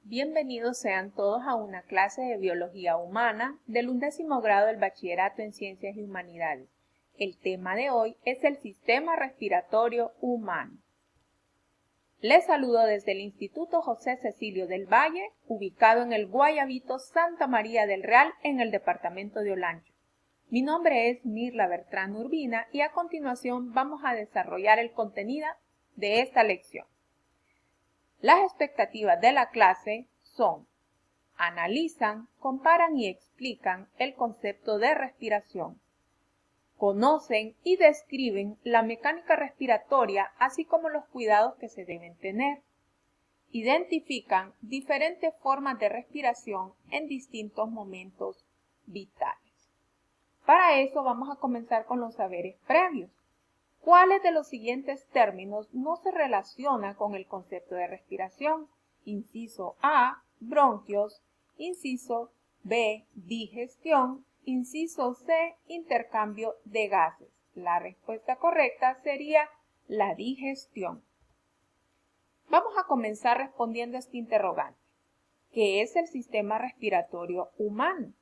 Bienvenidos sean todos a una clase de Biología Humana del 11º grado del Bachillerato en Ciencias y Humanidades. El tema de hoy es el sistema respiratorio humano. Les saludo desde el Instituto José Cecilio del Valle, ubicado en el Guayabito Santa María del Real, en el departamento de Olancho. Mi nombre es Mirla Bertrán Urbina y a continuación vamos a desarrollar el contenido de esta lección. Las expectativas de la clase son: analizan, comparan y explican el concepto de respiración. Conocen y describen la mecánica respiratoria, así como los cuidados que se deben tener. Identifican diferentes formas de respiración en distintos momentos vitales. Para eso vamos a comenzar con los saberes previos. ¿Cuáles de los siguientes términos no se relaciona con el concepto de respiración? Inciso A, bronquios. Inciso B, digestión. Inciso C, intercambio de gases. La respuesta correcta sería la digestión. Vamos a comenzar respondiendo a este interrogante. ¿Qué es el sistema respiratorio humano?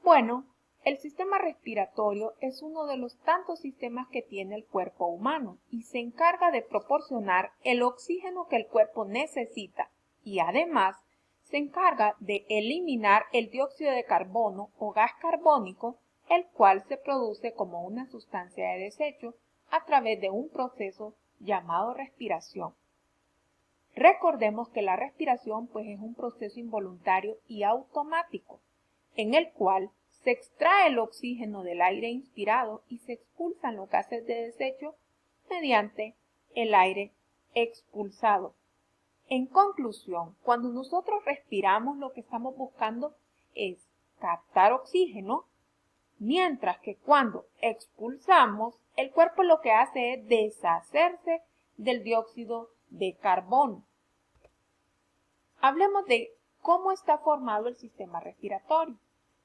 Bueno, el sistema respiratorio es uno de los tantos sistemas que tiene el cuerpo humano y se encarga de proporcionar el oxígeno que el cuerpo necesita y además se encarga de eliminar el dióxido de carbono o gas carbónico, el cual se produce como una sustancia de desecho a través de un proceso llamado respiración. Recordemos que la respiración es un proceso involuntario y automático, en el cual se extrae el oxígeno del aire inspirado y se expulsan los gases de desecho mediante el aire expulsado. En conclusión, cuando nosotros respiramos, lo que estamos buscando es captar oxígeno, mientras que cuando expulsamos, el cuerpo lo que hace es deshacerse del dióxido de carbono. Hablemos de cómo está formado el sistema respiratorio.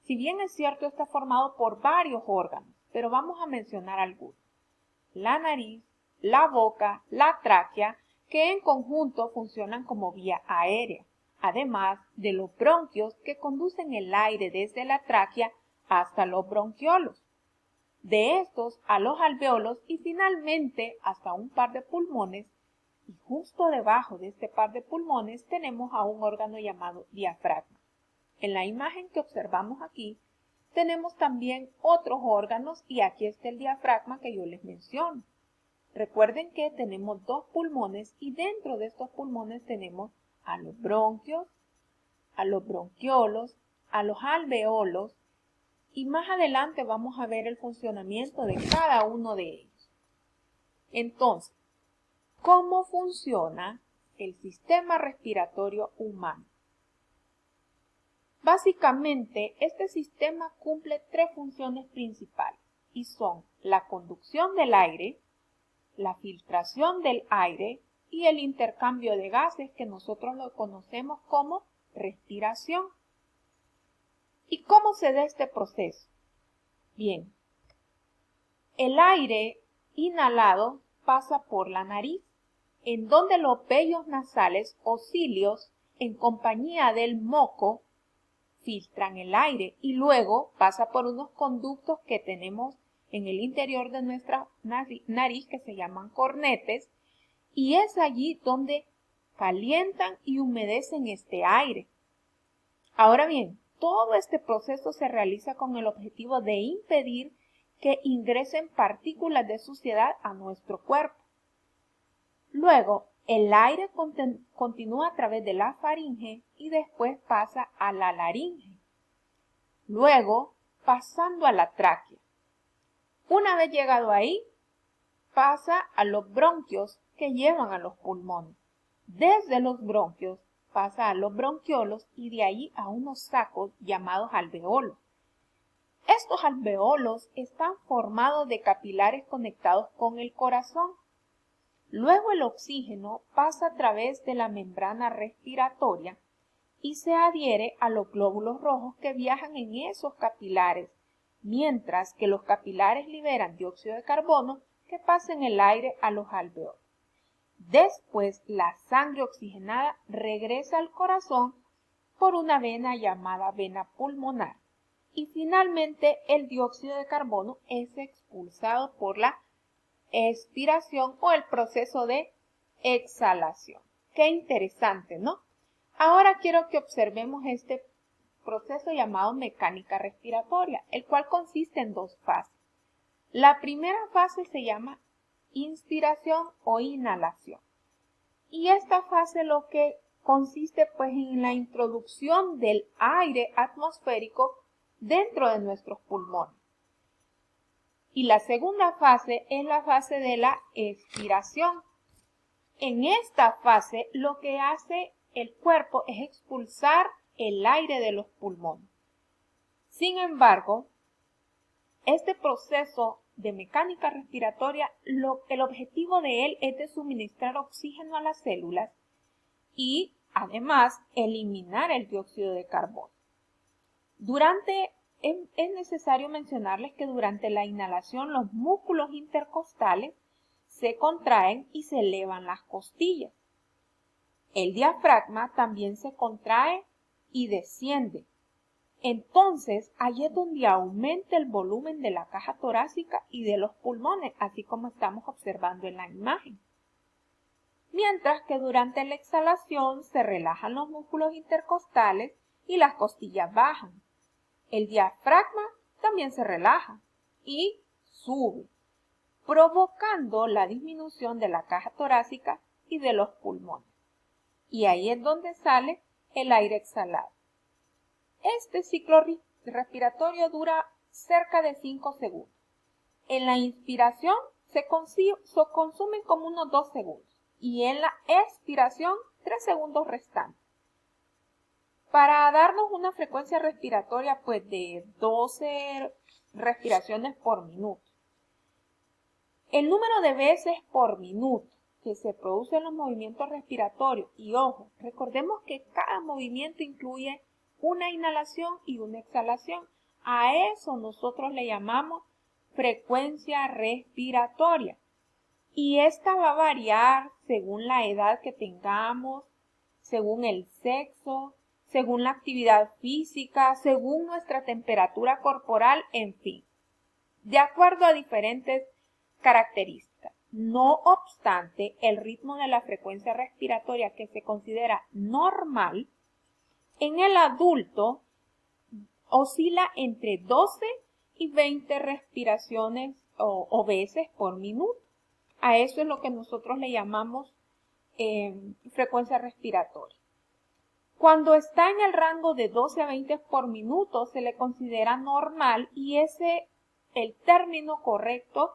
Si bien es cierto, está formado por varios órganos, pero vamos a mencionar algunos. La nariz, la boca, la tráquea, que en conjunto funcionan como vía aérea, además de los bronquios que conducen el aire desde la tráquea hasta los bronquiolos. De estos a los alveolos y finalmente hasta un par de pulmones, y justo debajo de este par de pulmones tenemos a un órgano llamado diafragma. En la imagen que observamos aquí, tenemos también otros órganos y aquí está el diafragma que yo les menciono. Recuerden que tenemos dos pulmones y dentro de estos pulmones tenemos a los bronquios, a los bronquiolos, a los alveolos y más adelante vamos a ver el funcionamiento de cada uno de ellos. Entonces, ¿cómo funciona el sistema respiratorio humano? Básicamente, este sistema cumple tres funciones principales y son la conducción del aire, la filtración del aire y el intercambio de gases que nosotros lo conocemos como respiración. ¿Y cómo se da este proceso? Bien, el aire inhalado pasa por la nariz, en donde los vellos nasales o cilios, en compañía del moco, filtran el aire y luego pasa por unos conductos que tenemos en el interior de nuestra nariz que se llaman cornetes y es allí donde calientan y humedecen este aire. Ahora bien, todo este proceso se realiza con el objetivo de impedir que ingresen partículas de suciedad a nuestro cuerpo. Luego, el aire continúa a través de la faringe y después pasa a la laringe. Luego, pasando a la tráquea. Una vez llegado ahí, pasa a los bronquios que llevan a los pulmones. Desde los bronquios pasa a los bronquiolos y de ahí a unos sacos llamados alveolos. Estos alveolos están formados de capilares conectados con el corazón. Luego el oxígeno pasa a través de la membrana respiratoria y se adhiere a los glóbulos rojos que viajan en esos capilares, mientras que los capilares liberan dióxido de carbono que pasa en el aire a los alveolos. Después, la sangre oxigenada regresa al corazón por una vena llamada vena pulmonar. Y finalmente, el dióxido de carbono es expulsado por la expiración o el proceso de exhalación. Qué interesante, ¿no? Ahora quiero que observemos este proceso llamado mecánica respiratoria, el cual consiste en dos fases. La primera fase se llama inspiración o inhalación. Y esta fase lo que consiste pues en la introducción del aire atmosférico dentro de nuestros pulmones. Y la segunda fase es la fase de la expiración. En esta fase lo que hace el cuerpo es expulsar el aire de los pulmones. Sin embargo, este proceso de mecánica respiratoria, el objetivo de él es de suministrar oxígeno a las células y además eliminar el dióxido de carbono. Es necesario mencionarles que durante la inhalación los músculos intercostales se contraen y se elevan las costillas. El diafragma también se contrae y desciende. Entonces, ahí es donde aumenta el volumen de la caja torácica y de los pulmones, así como estamos observando en la imagen. Mientras que durante la exhalación se relajan los músculos intercostales y las costillas bajan. El diafragma también se relaja y sube, provocando la disminución de la caja torácica y de los pulmones. Y ahí es donde sale el aire exhalado. Este ciclo respiratorio dura cerca de 5 segundos. En la inspiración se consumen como unos 2 segundos y en la expiración 3 segundos restantes. Para darnos una frecuencia respiratoria pues de 12 respiraciones por minuto. El número de veces por minuto que se producen los movimientos respiratorios, y ojo, recordemos que cada movimiento incluye una inhalación y una exhalación. A eso nosotros le llamamos frecuencia respiratoria. Y esta va a variar según la edad que tengamos, según el sexo, según la actividad física, según nuestra temperatura corporal, en fin, de acuerdo a diferentes características. No obstante, el ritmo de la frecuencia respiratoria que se considera normal en el adulto oscila entre 12 y 20 respiraciones o veces por minuto. A eso es lo que nosotros le llamamos frecuencia respiratoria. Cuando está en el rango de 12 a 20 por minuto se le considera normal y el término correcto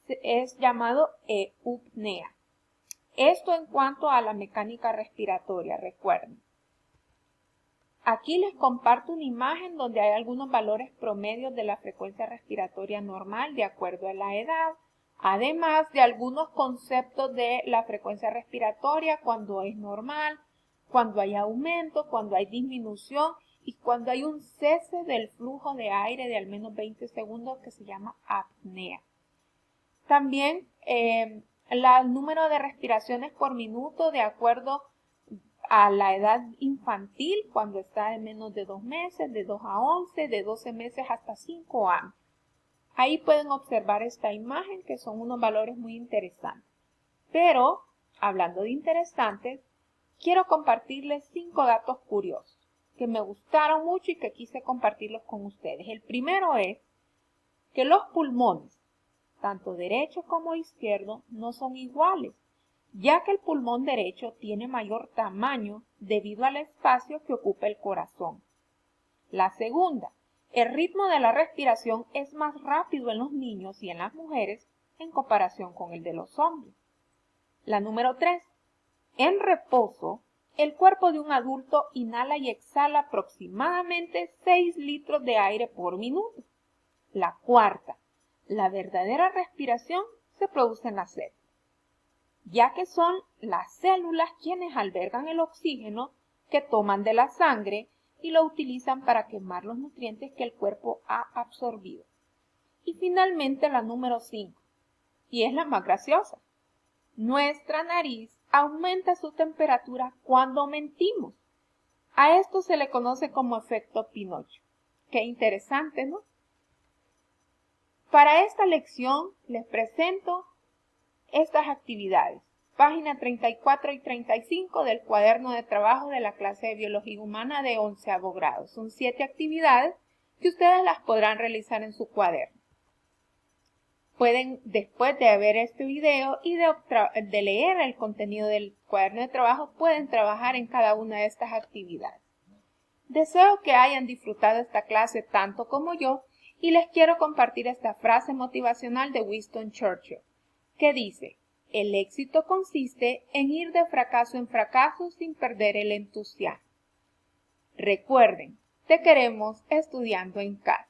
es llamado eupnea. Esto en cuanto a la mecánica respiratoria, recuerden. Aquí les comparto una imagen donde hay algunos valores promedios de la frecuencia respiratoria normal de acuerdo a la edad, además de algunos conceptos de la frecuencia respiratoria cuando es normal, cuando hay aumento, cuando hay disminución y cuando hay un cese del flujo de aire de al menos 20 segundos que se llama apnea. También el número de respiraciones por minuto de acuerdo a la edad infantil, cuando está de menos de 2 meses, de 2 a 11, de 12 meses hasta 5 años. Ahí pueden observar esta imagen que son unos valores muy interesantes. Pero, hablando de interesantes, quiero compartirles 5 datos curiosos que me gustaron mucho y que quise compartirlos con ustedes. El primero es que los pulmones, tanto derecho como izquierdo, no son iguales, ya que el pulmón derecho tiene mayor tamaño debido al espacio que ocupa el corazón. La segunda, el ritmo de la respiración es más rápido en los niños y en las mujeres en comparación con el de los hombres. La número 3, en reposo, el cuerpo de un adulto inhala y exhala aproximadamente 6 litros de aire por minuto. La cuarta, la verdadera respiración se produce en la célula, ya que son las células quienes albergan el oxígeno que toman de la sangre y lo utilizan para quemar los nutrientes que el cuerpo ha absorbido. Y finalmente la número 5, y es la más graciosa. Nuestra nariz aumenta su temperatura cuando mentimos. A esto se le conoce como efecto Pinocho. Qué interesante, ¿no? Para esta lección les presento estas actividades. Página 34 y 35 del cuaderno de trabajo de la clase de Biología Humana de 11º grado. Son 7 actividades que ustedes las podrán realizar en su cuaderno. Pueden, después de ver este video y de leer el contenido del cuaderno de trabajo, pueden trabajar en cada una de estas actividades. Deseo que hayan disfrutado esta clase tanto como yo y les quiero compartir esta frase motivacional de Winston Churchill, que dice: el éxito consiste en ir de fracaso en fracaso sin perder el entusiasmo. Recuerden, te queremos estudiando en casa.